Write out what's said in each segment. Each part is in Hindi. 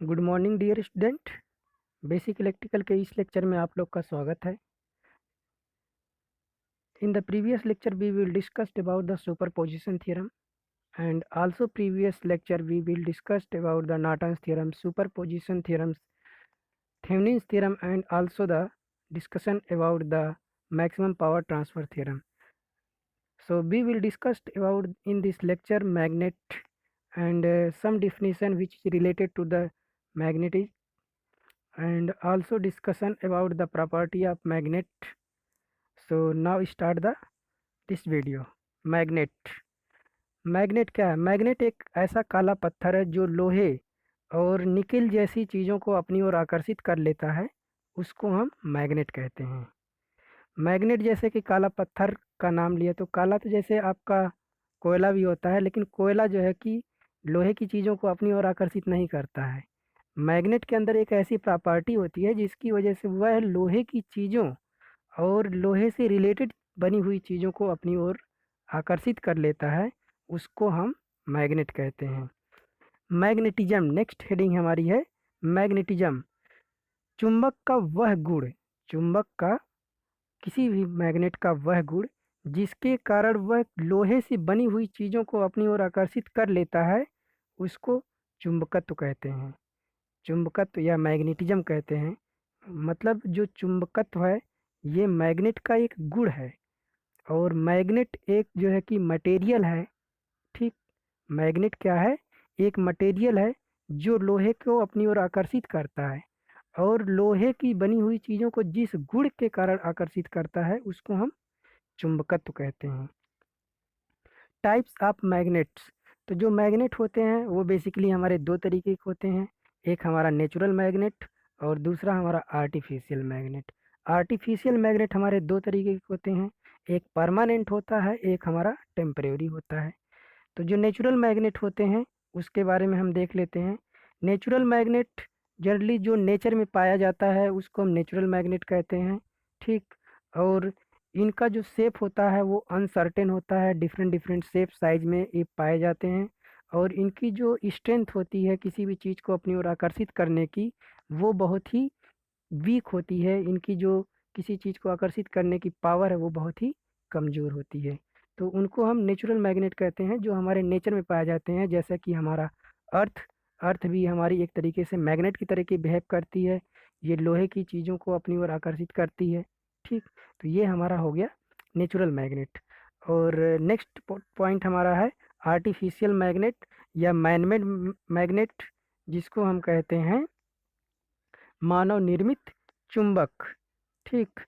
Good morning dear student. Basic electrical के इस लेक्चर में आप लोग का स्वागत है। In the previous lecture we will discussed about the superposition theorem and also previous lecture we will discussed about the Norton's theorem, superposition theorems, Thevenin's theorem, and also the discussion about the maximum power transfer theorem. So we will discuss about in this lecture magnet and some definition which is related to the magnetism, and also discussion about the property of magnet. So now start the this video. Magnet. Magnet क्या है? मैग्नेट एक ऐसा काला पत्थर है जो लोहे और निकेल जैसी चीज़ों को अपनी ओर आकर्षित कर लेता है, उसको हम मैग्नेट कहते हैं। मैग्नेट जैसे कि काला पत्थर का नाम लिया तो काला तो जैसे आपका कोयला भी होता है, लेकिन कोयला जो है कि लोहे की चीज़ों को अपनी ओर आकर्षित नहीं करता है। मैग्नेट के अंदर एक ऐसी प्रॉपर्टी होती है जिसकी वजह से वह लोहे की चीज़ों और लोहे से रिलेटेड बनी हुई चीज़ों को अपनी ओर आकर्षित कर लेता है, उसको हम मैग्नेट कहते हैं। मैग्नेटिज्म नेक्स्ट हेडिंग हमारी है। मैग्नेटिज्म चुंबक का वह गुण, चुंबक का किसी भी मैग्नेट का वह गुण जिसके कारण वह लोहे से बनी हुई चीज़ों को अपनी ओर आकर्षित कर लेता है, उसको चुंबकत्व कहते हैं। चुंबकत्व या मैग्नेटिज्म कहते हैं। मतलब जो चुंबकत्व है ये मैग्नेट का एक गुण है। और मैग्नेट एक जो है कि मटेरियल है। ठीक, मैग्नेट क्या है? एक मटेरियल है जो लोहे को अपनी ओर आकर्षित करता है, और लोहे की बनी हुई चीज़ों को जिस गुण के कारण आकर्षित करता है उसको हम चुंबकत्व कहते हैं। Types of magnets. तो जो मैग्नेट होते हैं वो बेसिकली हमारे दो तरीके के होते हैं। एक हमारा नेचुरल मैग्नेट और दूसरा हमारा आर्टिफिशियल मैग्नेट। आर्टिफिशियल मैग्नेट हमारे दो तरीके के होते हैं, एक परमानेंट होता है, एक हमारा टेम्परेरी होता है। तो जो नेचुरल मैग्नेट होते हैं उसके बारे में हम देख लेते हैं। नेचुरल मैग्नेट जनरली जो नेचर में पाया जाता है उसको हम नेचुरल मैग्नेट कहते हैं। ठीक, और इनका जो शेप होता है वो अनसर्टेन होता है, डिफरेंट डिफरेंट शेप साइज में ये पाए जाते हैं। और इनकी जो स्ट्रेंथ होती है किसी भी चीज़ को अपनी ओर आकर्षित करने की, वो बहुत ही वीक होती है। इनकी जो किसी चीज़ को आकर्षित करने की पावर है वो बहुत ही कमज़ोर होती है। तो उनको हम नेचुरल मैग्नेट कहते हैं जो हमारे नेचर में पाए जाते हैं, जैसा कि हमारा अर्थ। अर्थ भी हमारी एक तरीके से मैग्नेट की तरह की बिहेव करती है। ये लोहे की चीज़ों को अपनी ओर आकर्षित करती है। ठीक, तो ये हमारा हो गया नेचुरल मैग्नेट। और नेक्स्ट पॉइंट हमारा है आर्टिफिशियल मैग्नेट या मैनमेड मैग्नेट, जिसको हम कहते हैं मानव निर्मित चुंबक। ठीक,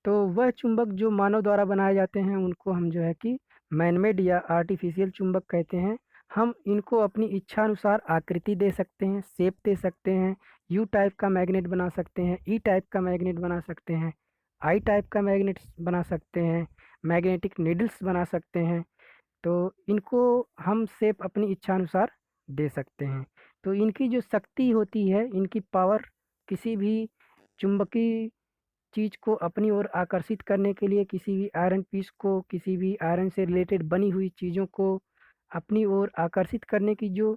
तो वह चुंबक जो मानव द्वारा बनाए जाते हैं उनको हम जो है कि मैनमेड या आर्टिफिशियल चुंबक कहते हैं। हम इनको अपनी इच्छा अनुसार आकृति दे सकते हैं, शेप दे सकते हैं। यू टाइप का मैग्नेट बना सकते हैं, ई टाइप का मैग्नेट बना सकते हैं, आई टाइप का मैग्नेट बना सकते हैं, मैग्नेटिक नीडल्स बना सकते हैं। तो इनको हम शेप अपनी इच्छा अनुसार दे सकते हैं। तो इनकी जो शक्ति होती है, इनकी पावर किसी भी चुंबकीय चीज़ को अपनी ओर आकर्षित करने के लिए, किसी भी आयरन पीस को, किसी भी आयरन से रिलेटेड बनी हुई चीज़ों को अपनी ओर आकर्षित करने की जो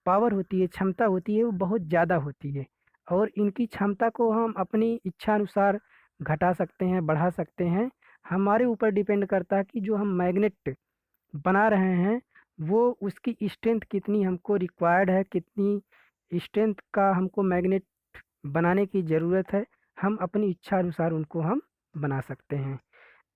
पावर होती है, क्षमता होती है, वो बहुत ज़्यादा होती है। और इनकी क्षमता को हम अपनी इच्छा अनुसार घटा सकते हैं, बढ़ा सकते हैं। हमारे ऊपर डिपेंड करता है कि जो हम मैग्नेट बना रहे हैं वो उसकी स्ट्रेंथ कितनी हमको रिक्वायर्ड है, कितनी स्ट्रेंथ का हमको मैग्नेट बनाने की ज़रूरत है। हम अपनी इच्छा अनुसार उनको हम बना सकते हैं।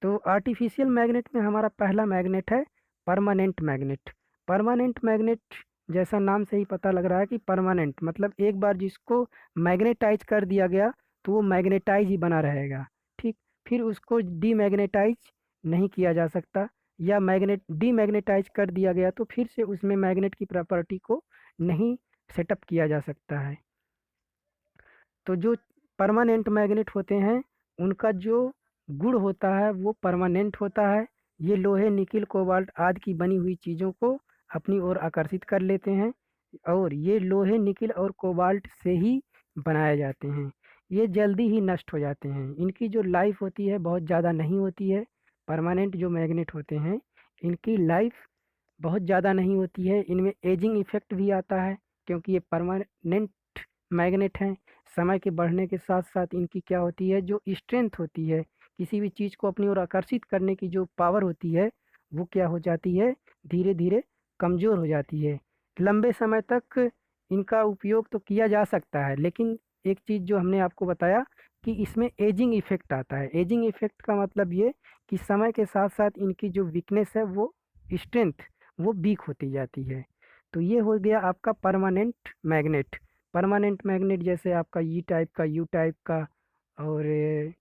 तो आर्टिफिशियल मैग्नेट में हमारा पहला मैग्नेट है परमानेंट मैग्नेट। परमानेंट मैग्नेट जैसा नाम से ही पता लग रहा है कि परमानेंट मतलब एक बार जिसको मैग्नेटाइज कर दिया गया तो वो मैग्नेटाइज ही बना रहेगा। ठीक, फिर उसको डीमैग्नेटाइज नहीं किया जा सकता, या मैग्नेट डीमैग्नेटाइज कर दिया गया तो फिर से उसमें मैग्नेट की प्रॉपर्टी को नहीं सेटअप किया जा सकता है। तो जो परमानेंट मैग्नेट होते हैं उनका जो गुण होता है वो परमानेंट होता है। ये लोहे, निकिल, कोबाल्ट आदि की बनी हुई चीज़ों को अपनी ओर आकर्षित कर लेते हैं, और ये लोहे, निकिल और कोबाल्ट से ही बनाए जाते हैं। ये जल्दी ही नष्ट हो जाते हैं। इनकी जो लाइफ होती है बहुत ज़्यादा नहीं होती है। परमानेंट जो मैग्नेट होते हैं इनकी लाइफ बहुत ज़्यादा नहीं होती है। इनमें एजिंग इफेक्ट भी आता है क्योंकि ये परमानेंट मैग्नेट हैं। समय के बढ़ने के साथ साथ इनकी क्या होती है, जो स्ट्रेंथ होती है, किसी भी चीज़ को अपनी ओर आकर्षित करने की जो पावर होती है, वो क्या हो जाती है, धीरे धीरे कमज़ोर हो जाती है। लंबे समय तक इनका उपयोग तो किया जा सकता है, लेकिन एक चीज़ जो हमने आपको बताया कि इसमें एजिंग इफेक्ट आता है। एजिंग इफेक्ट का मतलब ये कि समय के साथ साथ इनकी जो वीकनेस है, वो स्ट्रेंथ वो वीक होती जाती है। तो ये हो गया आपका परमानेंट मैग्नेट। परमानेंट मैग्नेट जैसे आपका ई टाइप का, यू टाइप का, और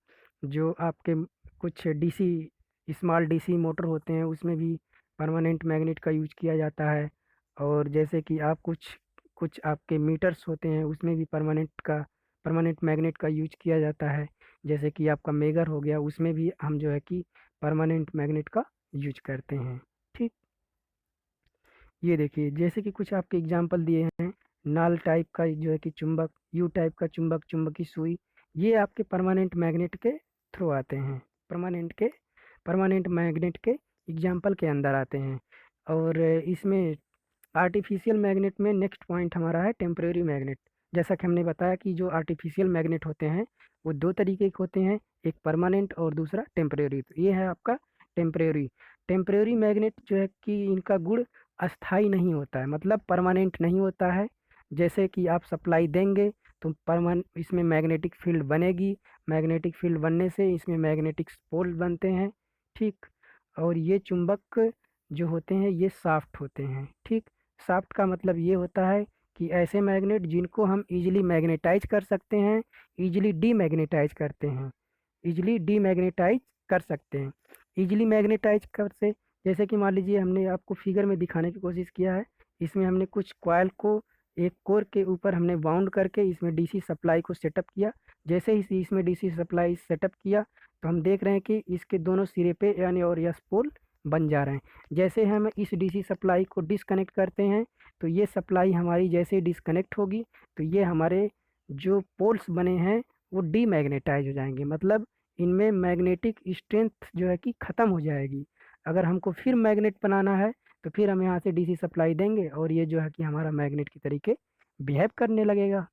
जो आपके कुछ डीसी स्मॉल डीसी मोटर होते हैं, उसमें भी परमानेंट मैग्नेट का यूज किया जाता है। और जैसे कि आप कुछ कुछ आपके मीटर्स होते हैं, उसमें भी परमानेंट मैग्नेट का यूज किया जाता है। जैसे कि आपका मेगर हो गया, उसमें भी हम जो है कि परमानेंट मैग्नेट का यूज करते हैं। ठीक, ये देखिए जैसे कि कुछ आपके एग्जांपल दिए हैं, नाल टाइप का जो है कि चुंबक, यू टाइप का चुंबक, चुंबकी सुई, ये आपके परमानेंट मैग्नेट के थ्रू आते हैं। परमानेंट मैग्नेट के एग्जांपल के अंदर आते हैं। और इसमें आर्टिफिशियल मैग्नेट में नेक्स्ट पॉइंट हमारा है टेम्परेरी मैग्नेट। जैसा कि हमने बताया कि जो आर्टिफिशियल मैग्नेट होते हैं, वो दो तरीके के होते हैं, एक परमानेंट और दूसरा टेम्परेरी। तो ये है आपका टेम्परेरी। टेम्परेरी मैग्नेट जो है कि इनका गुण अस्थाई नहीं होता है, मतलब परमानेंट नहीं होता है। जैसे कि आप सप्लाई देंगे तो परमान इसमें मैग्नेटिक फील्ड बनेगी, मैग्नेटिक फील्ड बनने से इसमें मैग्नेटिक पोल बनते हैं। ठीक, और ये चुंबक जो होते हैं ये साफ्ट होते हैं। ठीक, साफ्ट का मतलब ये होता है कि ऐसे मैग्नेट जिनको हम इजीली मैग्नेटाइज कर सकते हैं, इजीली डीमैग्नेटाइज करते हैं, इजीली डीमैग्नेटाइज कर सकते हैं। इजीली मैग्नेटाइज कर से जैसे कि मान लीजिए हमने आपको फिगर में दिखाने की कोशिश किया है, इसमें हमने कुछ कॉयल को एक कोर के ऊपर हमने बाउंड करके इसमें डीसी सप्लाई को सेटअप किया। जैसे ही इसमें डीसी सप्लाई सेटअप किया, तो हम देख रहे हैं कि इसके दोनों सिरे पे यानी और यस पोल बन जा रहे हैं। जैसे हम इस डीसी सप्लाई को डिसकनेक्ट करते हैं, तो ये सप्लाई हमारी जैसे ही डिसकनेक्ट होगी, तो ये हमारे जो पोल्स बने हैं वो डीमैग्नेटाइज हो जाएंगे, मतलब इनमें मैग्नेटिक स्ट्रेंथ जो है कि ख़त्म हो जाएगी। अगर हमको फिर मैग्नेट बनाना है, तो फिर हम यहाँ से डीसी सप्लाई देंगे और ये जो है कि हमारा मैग्नेट की तरीके बिहेव करने लगेगा।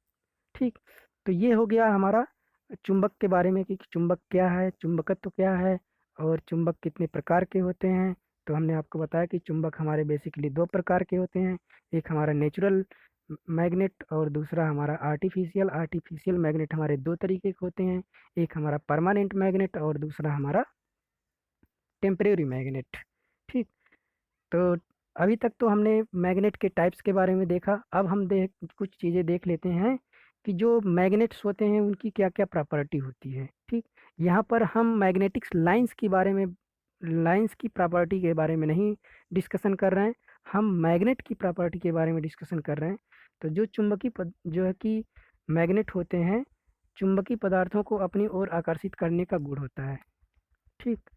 ठीक, तो ये हो गया हमारा चुंबक के बारे में कि चुंबक क्या है, चुंबकत्व क्या है, और चुंबक कितने प्रकार के होते हैं। तो हमने आपको बताया कि चुंबक हमारे बेसिकली दो प्रकार के होते हैं, एक हमारा नेचुरल मैग्नेट और दूसरा हमारा आर्टिफिशियल। आर्टिफिशियल मैग्नेट हमारे दो तरीके के होते हैं, एक हमारा परमानेंट मैग्नेट और दूसरा हमारा टेम्परेरी मैग्नेट। ठीक, तो अभी तक तो हमने मैग्नेट के टाइप्स के बारे में देखा। अब हम कुछ चीज़ें देख लेते हैं कि जो मैग्नेट्स होते हैं उनकी क्या क्या प्रॉपर्टी होती है। ठीक, यहाँ पर हम मैग्नेटिक्स लाइंस के बारे में, लाइंस की प्रॉपर्टी के बारे में नहीं डिस्कशन कर रहे हैं, हम मैग्नेट की प्रॉपर्टी के बारे में डिस्कशन कर रहे हैं। तो जो जो है कि मैग्नेट होते हैं, चुंबकीय पदार्थों को अपनी ओर आकर्षित करने का गुण होता है। ठीक,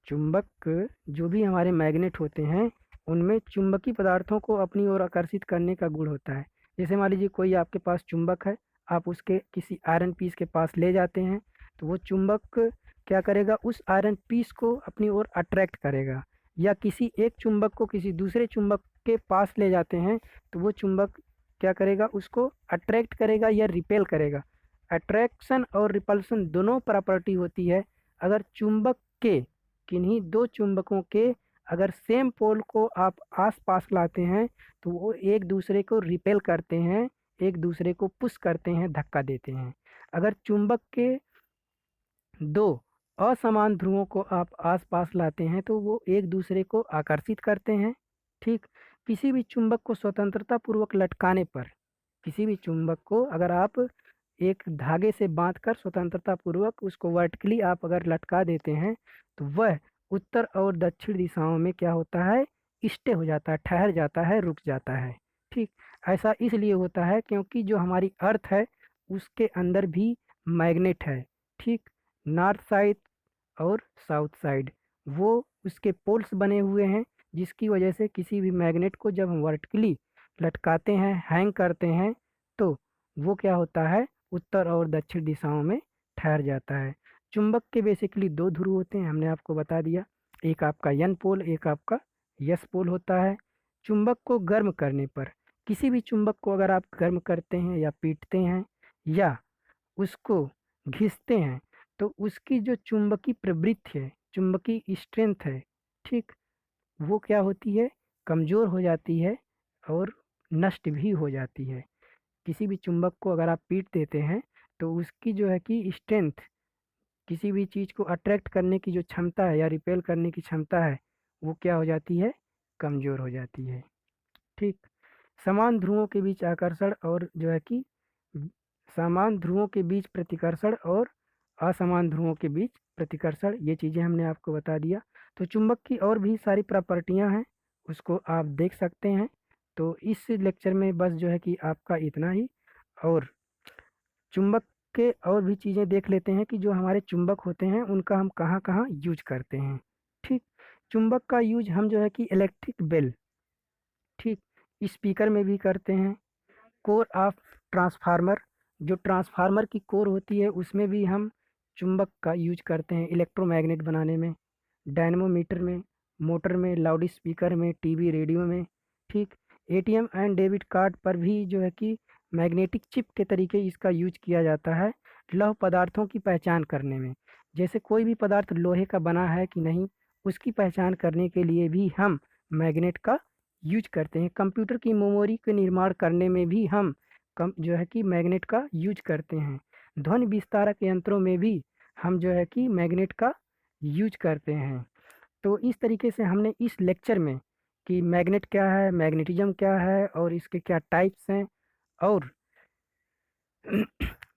चुंबक जो भी हमारे मैग्नेट होते हैं, उनमें चुंबकीय पदार्थों को अपनी ओर आकर्षित करने का गुण होता है। जैसे मान लीजिए कोई आपके पास चुंबक है, आप उसके किसी आयरन पीस के पास ले जाते हैं, तो वो चुंबक क्या करेगा, उस आयरन पीस को अपनी ओर अट्रैक्ट करेगा। या किसी एक चुंबक को किसी दूसरे चुंबक के पास ले जाते हैं, तो वो चुंबक क्या करेगा, उसको अट्रैक्ट करेगा या रिपेल करेगा। अट्रैक्शन और रिपल्सन दोनों प्रॉपर्टी होती है अगर चुंबक के किन्हीं दो चुंबकों के अगर सेम पोल को आप आस पास लाते हैं, तो वो एक दूसरे को रिपेल करते हैं, एक दूसरे को पुश करते हैं, धक्का देते हैं। अगर चुंबक के दो असमान ध्रुवों को आप आस पास लाते हैं, तो वो एक दूसरे को आकर्षित करते हैं। ठीक, किसी भी चुंबक को स्वतंत्रता पूर्वक लटकाने पर, किसी भी चुंबक को अगर आप एक धागे से बांधकर स्वतंत्रता पूर्वक उसको वर्टिकली आप अगर लटका देते हैं, तो वह उत्तर और दक्षिण दिशाओं में क्या होता है, स्टे हो जाता है, ठहर जाता है, रुक जाता है। ठीक, ऐसा इसलिए होता है क्योंकि जो हमारी अर्थ है उसके अंदर भी मैग्नेट है। ठीक, नॉर्थ साइड और साउथ साइड वो उसके पोल्स बने हुए हैं, जिसकी वजह से किसी भी मैग्नेट को जब हम वर्टिकली लटकाते हैं, हैंग करते हैं, तो वो क्या होता है, उत्तर और दक्षिण दिशाओं में ठहर जाता है। चुंबक के बेसिकली दो ध्रुव होते हैं, हमने आपको बता दिया, एक आपका एन पोल, एक आपका यस पोल होता है। चुंबक को गर्म करने पर किसी भी चुंबक को अगर आप गर्म करते हैं या पीटते हैं या उसको घिसते हैं, तो उसकी जो चुंबकीय प्रवृत्ति है, चुंबकीय स्ट्रेंथ है, ठीक, वो क्या होती है, कमज़ोर हो जाती है और नष्ट भी हो जाती है। किसी भी चुंबक को अगर आप पीट देते हैं, तो उसकी जो है कि स्ट्रेंथ, किसी भी चीज़ को अट्रैक्ट करने की जो क्षमता है या रिपेल करने की क्षमता है, वो क्या हो जाती है, कमज़ोर हो जाती है। ठीक। समान ध्रुवों के बीच आकर्षण और जो है कि समान ध्रुवों के बीच प्रतिकर्षण और असमान ध्रुवों के बीच प्रतिकर्षण, ये चीज़ें हमने आपको बता दिया। तो चुंबक की और भी सारी प्रॉपर्टियां हैं, उसको आप देख सकते हैं। तो इस लेक्चर में बस जो है कि आपका इतना ही। और चुंबक के और भी चीज़ें देख लेते हैं कि जो हमारे चुंबक होते हैं उनका हम कहाँ कहाँ यूज करते हैं। ठीक। चुंबक का यूज हम जो है कि इलेक्ट्रिक बेल, ठीक, स्पीकर में भी करते हैं। कोर ऑफ ट्रांसफार्मर, जो ट्रांसफार्मर की कोर होती है उसमें भी हम चुंबक का यूज करते हैं इलेक्ट्रोमैग्नेट बनाने में। डायनेमोमीटर में, मोटर में, लाउड स्पीकर में, टीवी रेडियो में। ठीक। एटीएम एंड डेबिट कार्ड पर भी जो है कि मैग्नेटिक चिप के तरीके इसका यूज किया जाता है लौह पदार्थों की पहचान करने में। जैसे कोई भी पदार्थ लोहे का बना है कि नहीं, उसकी पहचान करने के लिए भी हम मैग्नेट का यूज करते हैं। कंप्यूटर की मेमोरी के निर्माण करने में भी हम कम जो है कि मैग्नेट का यूज करते हैं। ध्वनि विस्तारक यंत्रों में भी हम जो है कि मैग्नेट का यूज करते हैं। तो इस तरीके से हमने इस लेक्चर में कि मैग्नेट क्या है, मैग्नेटिज्म क्या है और इसके क्या टाइप्स हैं, और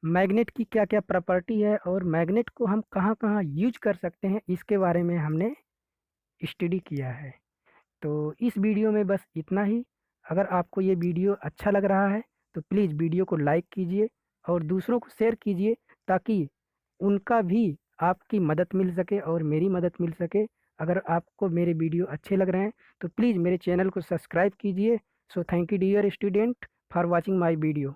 मैग्नेट की क्या क्या प्रॉपर्टी है, और मैग्नेट को हम कहाँ कहाँ यूज कर सकते हैं, इसके बारे में हमने स्टडी किया है। तो इस वीडियो में बस इतना ही। अगर आपको ये वीडियो अच्छा लग रहा है तो प्लीज़ वीडियो को लाइक कीजिए और दूसरों को शेयर कीजिए, ताकि उनका भी आपकी मदद मिल सके और मेरी मदद मिल सके। अगर आपको मेरे वीडियो अच्छे लग रहे हैं तो प्लीज़ मेरे चैनल को सब्सक्राइब कीजिए। So thank you dear student for watching my video.